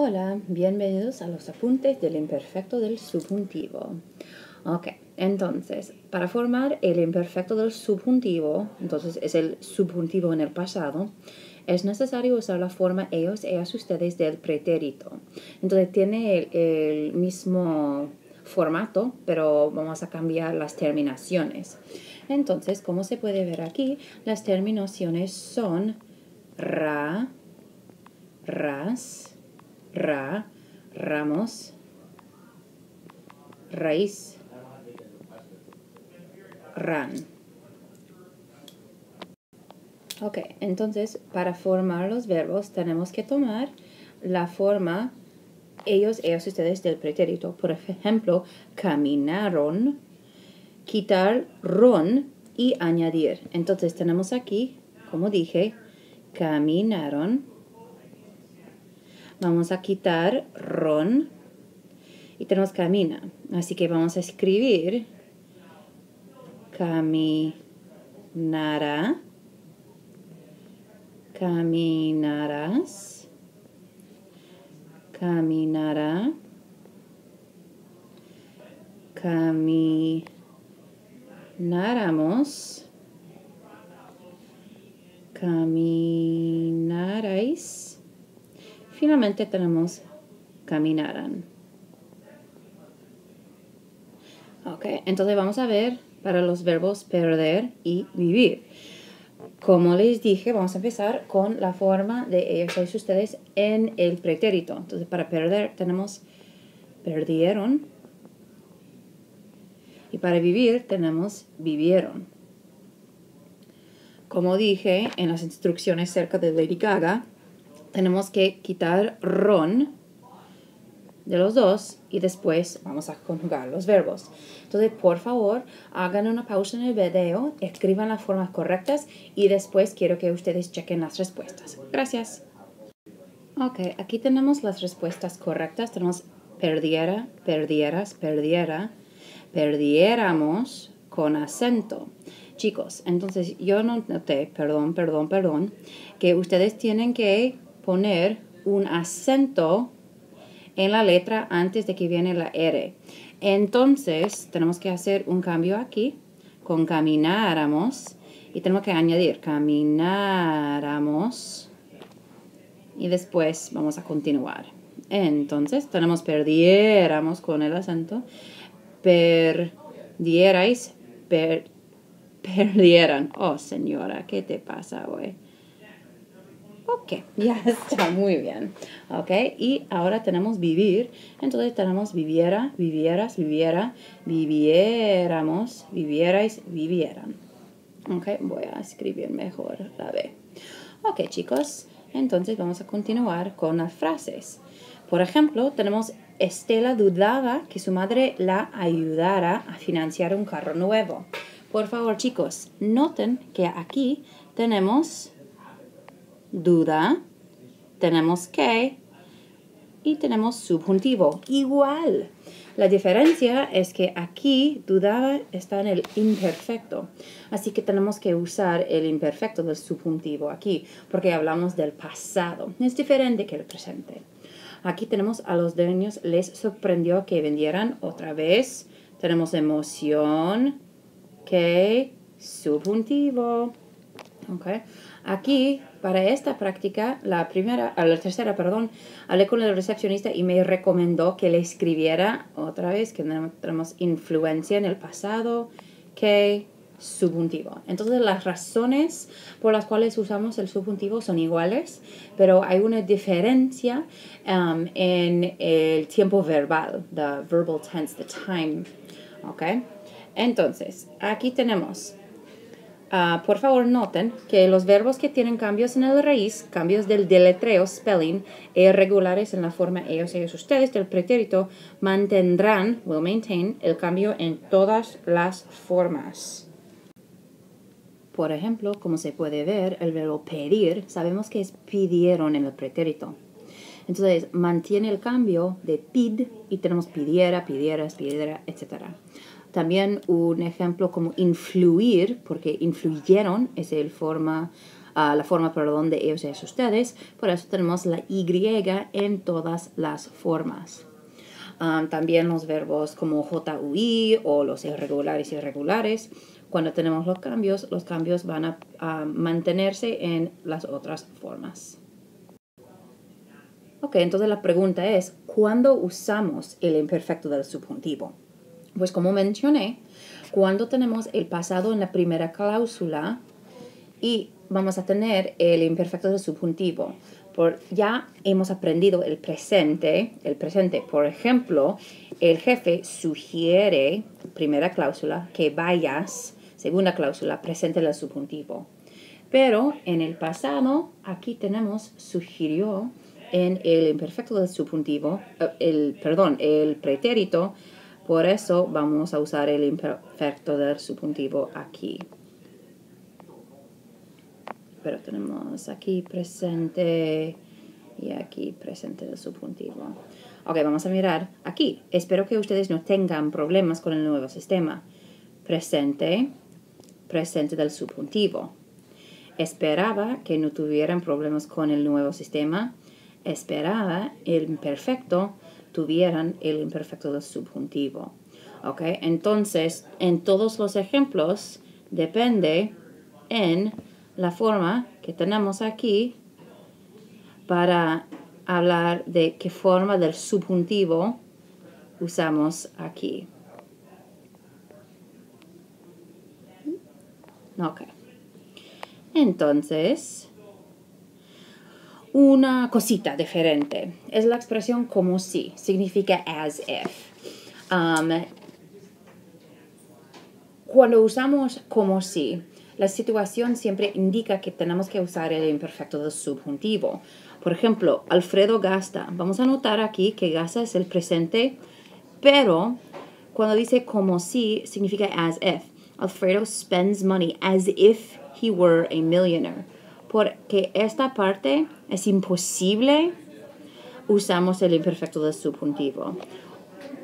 Hola, bienvenidos a los apuntes del imperfecto del subjuntivo. Ok, entonces, para formar el imperfecto del subjuntivo, entonces es el subjuntivo en el pasado, es necesario usar la forma ellos, ellas, ustedes del pretérito. Entonces tiene el mismo formato, pero vamos a cambiar las terminaciones. Entonces, como se puede ver aquí, las terminaciones son ra, ras, ra, ramos, raíz, ran. Ok, entonces para formar los verbos tenemos que tomar la forma ellos, ellas, ustedes del pretérito. Por ejemplo, caminaron, quitar ron y añadir. Entonces tenemos aquí, como dije, caminaron. Vamos a quitar ron y tenemos camina. Así que vamos a escribir caminará, caminarás, caminará, camináramos, caminaréis. Finalmente tenemos caminarán. Ok, entonces vamos a ver para los verbos perder y vivir. Como les dije, vamos a empezar con la forma de ellos y ustedes en el pretérito. Entonces, para perder tenemos perdieron. Y para vivir tenemos vivieron. Como dije en las instrucciones cerca de Lady Gaga, tenemos que quitar ron de los dos y después vamos a conjugar los verbos. Entonces, por favor, hagan una pausa en el video, escriban las formas correctas y después quiero que ustedes chequen las respuestas. Gracias. Ok, aquí tenemos las respuestas correctas. Tenemos perdiera, perdieras, perdiera, perdiéramos con acento. Chicos, entonces yo noté, perdón, que ustedes tienen que poner un acento en la letra antes de que viene la R. Entonces, tenemos que hacer un cambio aquí con camináramos y tenemos que añadir camináramos y después vamos a continuar. Entonces, tenemos perdiéramos con el acento, perdierais, perdieran. Oh, señora, ¿qué te pasa hoy? Ok, ya está muy bien. Ok, y ahora tenemos vivir. Entonces tenemos viviera, vivieras, viviera, viviéramos, vivierais, vivieran. Ok, voy a escribir mejor la B. Ok, chicos, entonces vamos a continuar con las frases. Por ejemplo, tenemos Estela dudaba que su madre la ayudara a financiar un carro nuevo. Por favor, chicos, noten que aquí tenemos duda, tenemos que y tenemos subjuntivo. Igual. La diferencia es que aquí dudaba está en el imperfecto. Así que tenemos que usar el imperfecto del subjuntivo aquí porque hablamos del pasado. Es diferente que el presente. Aquí tenemos a los dueños les sorprendió que vendieran otra vez. Tenemos emoción, que, subjuntivo. Okay. Aquí, para esta práctica, la tercera, hablé con el recepcionista y me recomendó que le escribiera otra vez que tenemos influencia en el pasado, que subjuntivo. Entonces, las razones por las cuales usamos el subjuntivo son iguales, pero hay una diferencia en el tiempo verbal, the verbal tense, the time. Okay. Entonces, aquí tenemos... por favor, noten que los verbos que tienen cambios en el raíz, cambios del deletreo, spelling, irregulares en la forma ellos, ellos, ustedes del pretérito, mantendrán, will maintain, el cambio en todas las formas. Por ejemplo, como se puede ver, el verbo pedir, sabemos que es pidieron en el pretérito. Entonces, mantiene el cambio de pid y tenemos pidiera, pidieras, pidiera, etc. También un ejemplo como influir, porque influyeron es el forma la forma, perdón, de ellos es ustedes. Por eso tenemos la Y en todas las formas. También los verbos como JUI o los irregulares y irregulares. Cuando tenemos los cambios van a mantenerse en las otras formas. Ok, entonces la pregunta es, ¿cuándo usamos el imperfecto del subjuntivo? Pues como mencioné, cuando tenemos el pasado en la primera cláusula y vamos a tener el imperfecto del subjuntivo. Ya hemos aprendido el presente. Por ejemplo, el jefe sugiere, primera cláusula, que vayas, segunda cláusula, presente del subjuntivo. Pero en el pasado, aquí tenemos sugirió en el imperfecto del subjuntivo, el pretérito. Por eso vamos a usar el imperfecto del subjuntivo aquí. Pero tenemos aquí presente y aquí presente del subjuntivo. Ok, vamos a mirar aquí. Espero que ustedes no tengan problemas con el nuevo sistema. Presente del subjuntivo. Esperaba que no tuvieran problemas con el nuevo sistema. Esperaba el imperfecto tuvieran el imperfecto del subjuntivo. Ok, entonces en todos los ejemplos depende en la forma que tenemos aquí para hablar de qué forma del subjuntivo usamos aquí. Ok. Entonces, una cosita diferente es la expresión como si, significa as if. Cuando usamos como si, la situación siempre indica que tenemos que usar el imperfecto del subjuntivo. Por ejemplo, Alfredo gasta. Vamos a notar aquí que gasta es el presente, pero cuando dice como si, significa as if. Alfredo spends money as if he were a millionaire. Porque esta parte es imposible, usamos el imperfecto del subjuntivo.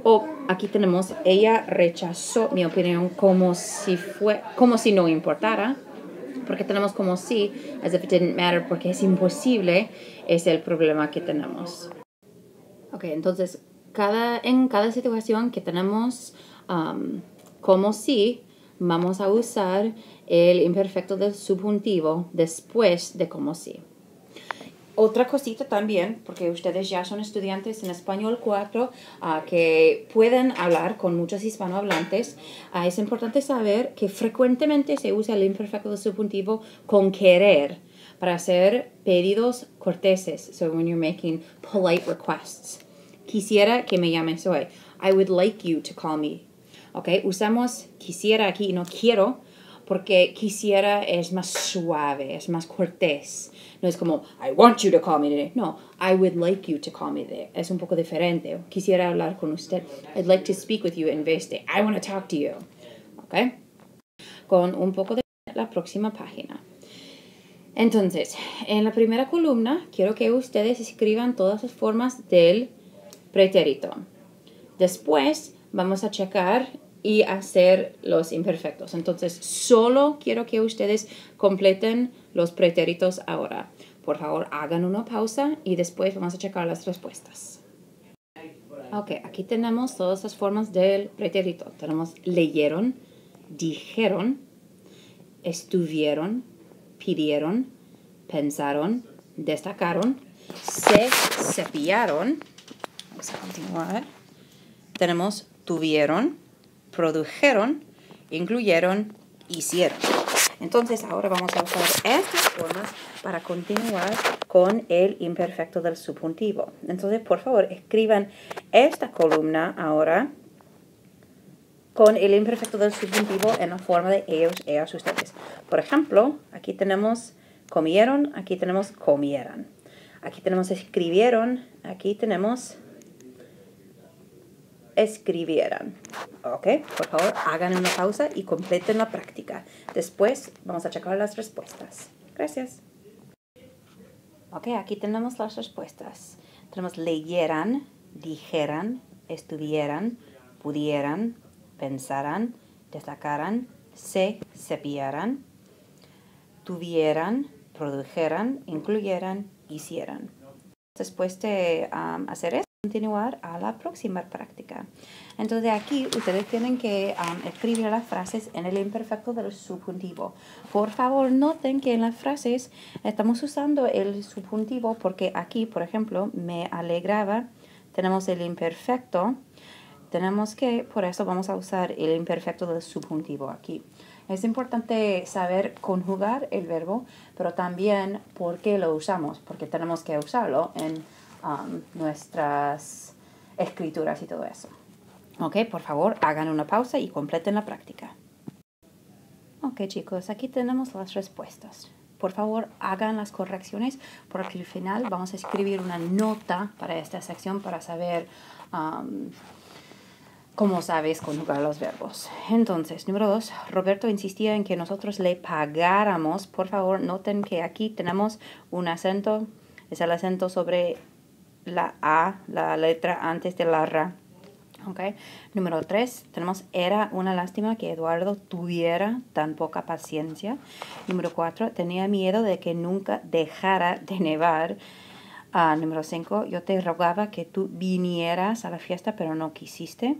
O aquí tenemos, ella rechazó mi opinión como si no importara. Porque tenemos como si, as if it didn't matter, porque es imposible, es el problema que tenemos. Ok, entonces, en cada situación que tenemos como si, vamos a usar el imperfecto del subjuntivo después de como si. Otra cosita también, porque ustedes ya son estudiantes en Español 4 que pueden hablar con muchos hispanohablantes, es importante saber que frecuentemente se usa el imperfecto del subjuntivo con querer para hacer pedidos corteses. So when you're making polite requests. Quisiera que me llames hoy. I would like you to call me. Okay, usamos quisiera aquí y no quiero porque quisiera es más suave, es más cortés. No es como, I want you to call me today. No, I would like you to call me today. Es un poco diferente. Quisiera hablar con usted. I'd like to speak with you en vez de, I want to talk to you. ¿Ok? Con un poco de la próxima página. Entonces, en la primera columna, quiero que ustedes escriban todas las formas del pretérito. Después, vamos a checar y hacer los imperfectos. Entonces, solo quiero que ustedes completen los pretéritos ahora. Por favor, hagan una pausa y después vamos a checar las respuestas. Ok, aquí tenemos todas las formas del pretérito. Tenemos leyeron, dijeron, estuvieron, pidieron, pensaron, destacaron, se cepillaron. Vamos a continuar. Tenemos tuvieron, produjeron, incluyeron, hicieron. Entonces, ahora vamos a usar estas formas para continuar con el imperfecto del subjuntivo. Entonces, por favor, escriban esta columna ahora con el imperfecto del subjuntivo en la forma de ellos, ellas, ustedes. Por ejemplo, aquí tenemos comieron, aquí tenemos comieran. Aquí tenemos escribieron, aquí tenemos escribieran. Ok, por favor, hagan una pausa y completen la práctica. Después vamos a checar las respuestas. Gracias. Ok, aquí tenemos las respuestas. Tenemos leyeran, dijeran, estuvieran, pudieran, pensaran, destacaran, se cepillaran, tuvieran, produjeran, incluyeran, hicieran. Después de hacer esto, continuar a la próxima práctica. Entonces aquí ustedes tienen que escribir las frases en el imperfecto del subjuntivo. Por favor, noten que en las frases estamos usando el subjuntivo porque aquí, por ejemplo, me alegraba, tenemos el imperfecto, por eso vamos a usar el imperfecto del subjuntivo aquí. Es importante saber conjugar el verbo, pero también por qué lo usamos, porque tenemos que usarlo en nuestras escrituras y todo eso. Ok, por favor, hagan una pausa y completen la práctica. Ok, chicos, aquí tenemos las respuestas. Por favor, hagan las correcciones, porque al final vamos a escribir una nota para esta sección para saber cómo sabes conjugar los verbos. Entonces, número 2, Roberto insistía en que nosotros le pagáramos. Por favor, noten que aquí tenemos un acento, es el acento sobre la A, la letra antes de la R. Okay. Número 3, tenemos era una lástima que Eduardo tuviera tan poca paciencia. Número 4, tenía miedo de que nunca dejara de nevar. Número 5, yo te rogaba que tú vinieras a la fiesta, pero no quisiste.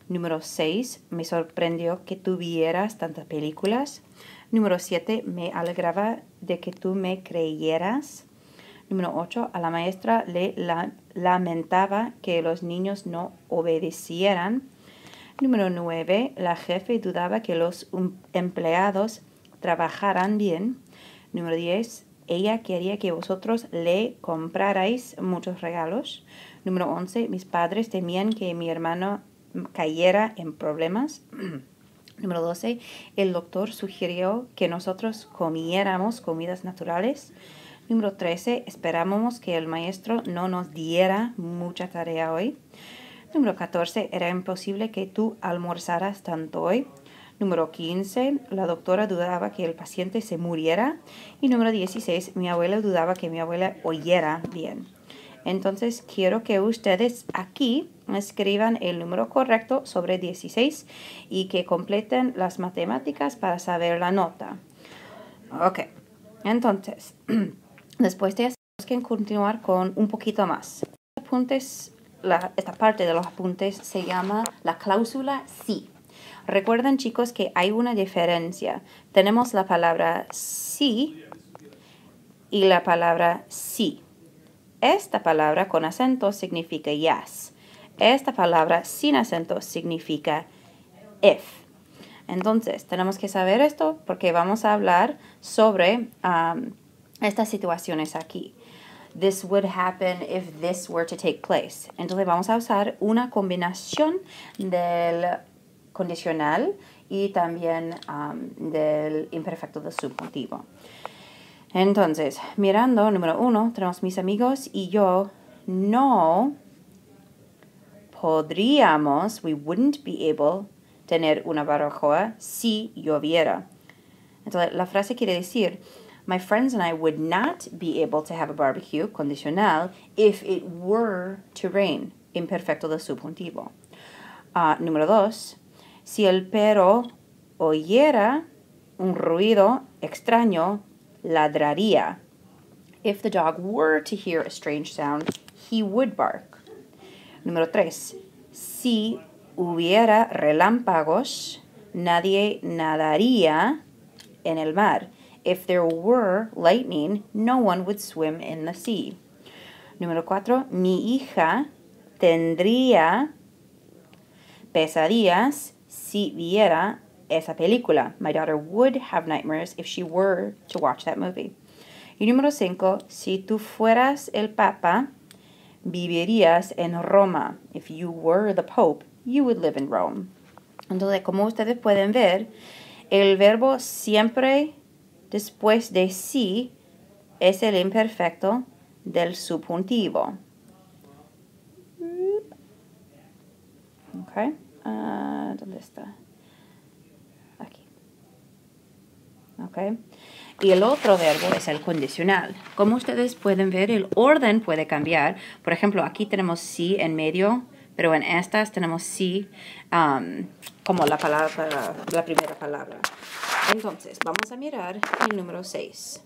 Número 6, me sorprendió que tú vieras tantas películas. Número 7, me alegraba de que tú me creyeras. Número 8, a la maestra le lamentaba que los niños no obedecieran. Número 9, la jefe dudaba que los empleados trabajaran bien. Número 10, ella quería que vosotros le comprarais muchos regalos. Número 11, mis padres temían que mi hermano cayera en problemas. Número 12, el doctor sugirió que nosotros comiéramos comidas naturales. Número 13, esperábamos que el maestro no nos diera mucha tarea hoy. Número 14, era imposible que tú almorzaras tanto hoy. Número 15, la doctora dudaba que el paciente se muriera. Y número 16, mi abuela dudaba que mi abuela oyera bien. Entonces, quiero que ustedes aquí escriban el número correcto sobre 16 y que completen las matemáticas para saber la nota. Ok, entonces, después de eso, tenemos que continuar con un poquito más. Esta parte de los apuntes se llama la cláusula sí. Recuerden, chicos, que hay una diferencia. Tenemos la palabra sí y la palabra sí. Esta palabra con acento significa yes. Esta palabra sin acento significa if. Entonces, tenemos que saber esto porque vamos a hablar sobre estas situaciones aquí. This would happen if this were to take place. Entonces, vamos a usar una combinación del condicional y también del imperfecto del subjuntivo. Entonces, mirando, número 1, tenemos mis amigos y yo no podríamos, we wouldn't be able, tener una barbacoa si lloviera. Entonces, la frase quiere decir, my friends and I would not be able to have a barbecue, condicional, if it were to rain, imperfecto del subjuntivo. Número 2, si el perro oyera un ruido extraño, ladraría. If the dog were to hear a strange sound, he would bark. Número 3. Si hubiera relámpagos, nadie nadaría en el mar. If there were lightning, no one would swim in the sea. Número 4. Mi hija tendría pesadillas si viera esa película. My daughter would have nightmares if she were to watch that movie. Y número 5, si tú fueras el Papa, vivirías en Roma. If you were the Pope, you would live in Rome. Entonces, como ustedes pueden ver, el verbo siempre después de sí es el imperfecto del subjuntivo. Ok. ¿Dónde está? Aquí. Ok. Y el otro verbo es el condicional. Como ustedes pueden ver, el orden puede cambiar. Por ejemplo, aquí tenemos sí en medio, pero en estas tenemos sí como la primera palabra. Entonces, vamos a mirar el número 6.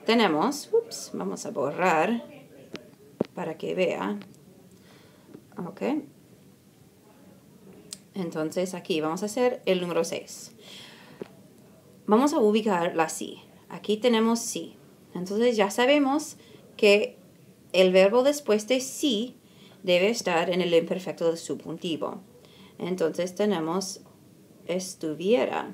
tenemos, vamos a borrar para que vea. Ok. Entonces aquí vamos a hacer el número 6. Vamos a ubicar la sí. Aquí tenemos sí. Entonces ya sabemos que el verbo después de sí debe estar en el imperfecto del subjuntivo. Entonces tenemos estuviera.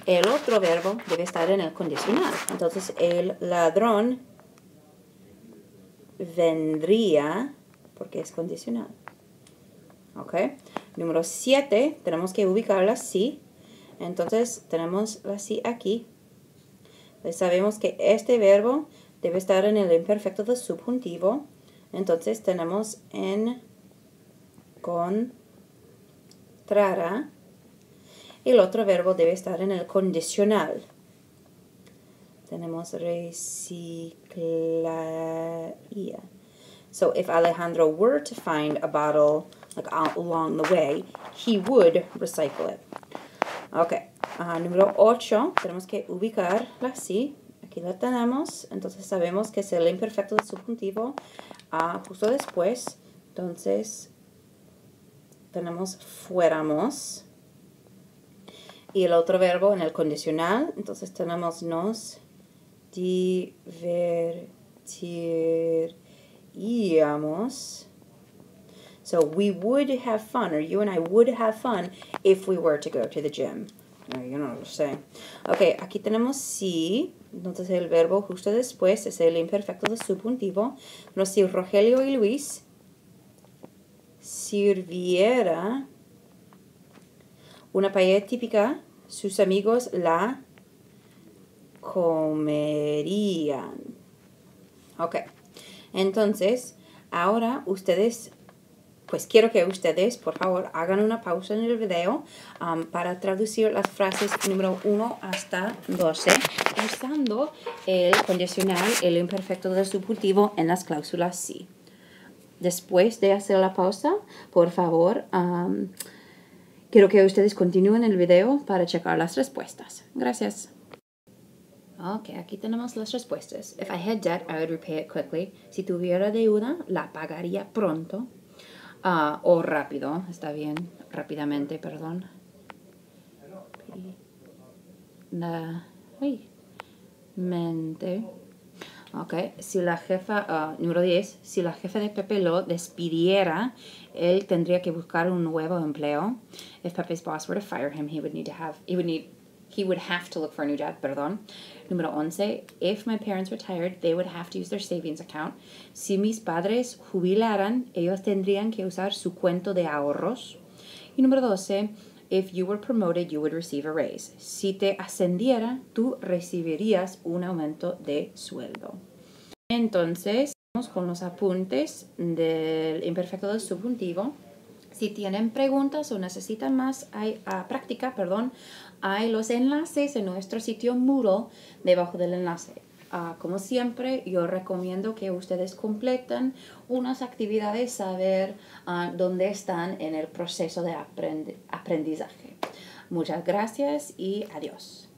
El otro verbo debe estar en el condicional. Entonces el ladrón vendría porque es condicional. ¿Ok? Número 7, tenemos que ubicar la sí. Entonces tenemos la sí aquí. Entonces sabemos que este verbo debe estar en el imperfecto del subjuntivo. Entonces tenemos encontrará. Y el otro verbo debe estar en el condicional. Tenemos reciclaría. So if Alejandro were to find a bottle like along the way, he would recycle it. Ok. Número 8, tenemos que ubicar la sí. Aquí la tenemos. Entonces sabemos que es el imperfecto del subjuntivo justo después. Entonces tenemos fuéramos. Y el otro verbo en el condicional. Entonces tenemos nos divertiríamos. So we would have fun, or you and I would have fun if we were to go to the gym. You know what I'm saying. Ok, aquí tenemos sí. Entonces el verbo justo después es el imperfecto del subjuntivo. Pero si Rogelio y Luis sirviera una paella típica, sus amigos la comerían. Ok, entonces ahora ustedes, pues quiero que ustedes por favor hagan una pausa en el video para traducir las frases número 1 hasta 12 usando el condicional, el imperfecto del subjuntivo en las cláusulas sí. Después de hacer la pausa, por favor, quiero que ustedes continúen el video para checar las respuestas. Gracias. Ok, aquí tenemos las respuestas. If I had debt, I would repay it quickly. Si tuviera deuda, la pagaría pronto. O rápido, está bien, rápidamente, perdón. Mente. Ok, si la jefa, número 10, si la jefa de Pepe lo despidiera, él tendría que buscar un nuevo empleo. If Pepe's boss were to fire him, he would have to look for a new job, perdón. Número 11, if my parents retired, they would have to use their savings account. Si mis padres jubilaran, ellos tendrían que usar su cuento de ahorros. Y número 12, if you were promoted, you would receive a raise. Si te ascendiera, tú recibirías un aumento de sueldo. Entonces, vamos con los apuntes del imperfecto del subjuntivo. Si tienen preguntas o necesitan más práctica, hay los enlaces en nuestro sitio Moodle debajo del enlace. Como siempre, yo recomiendo que ustedes completen unas actividades, saber dónde están en el proceso de aprendizaje. Muchas gracias y adiós.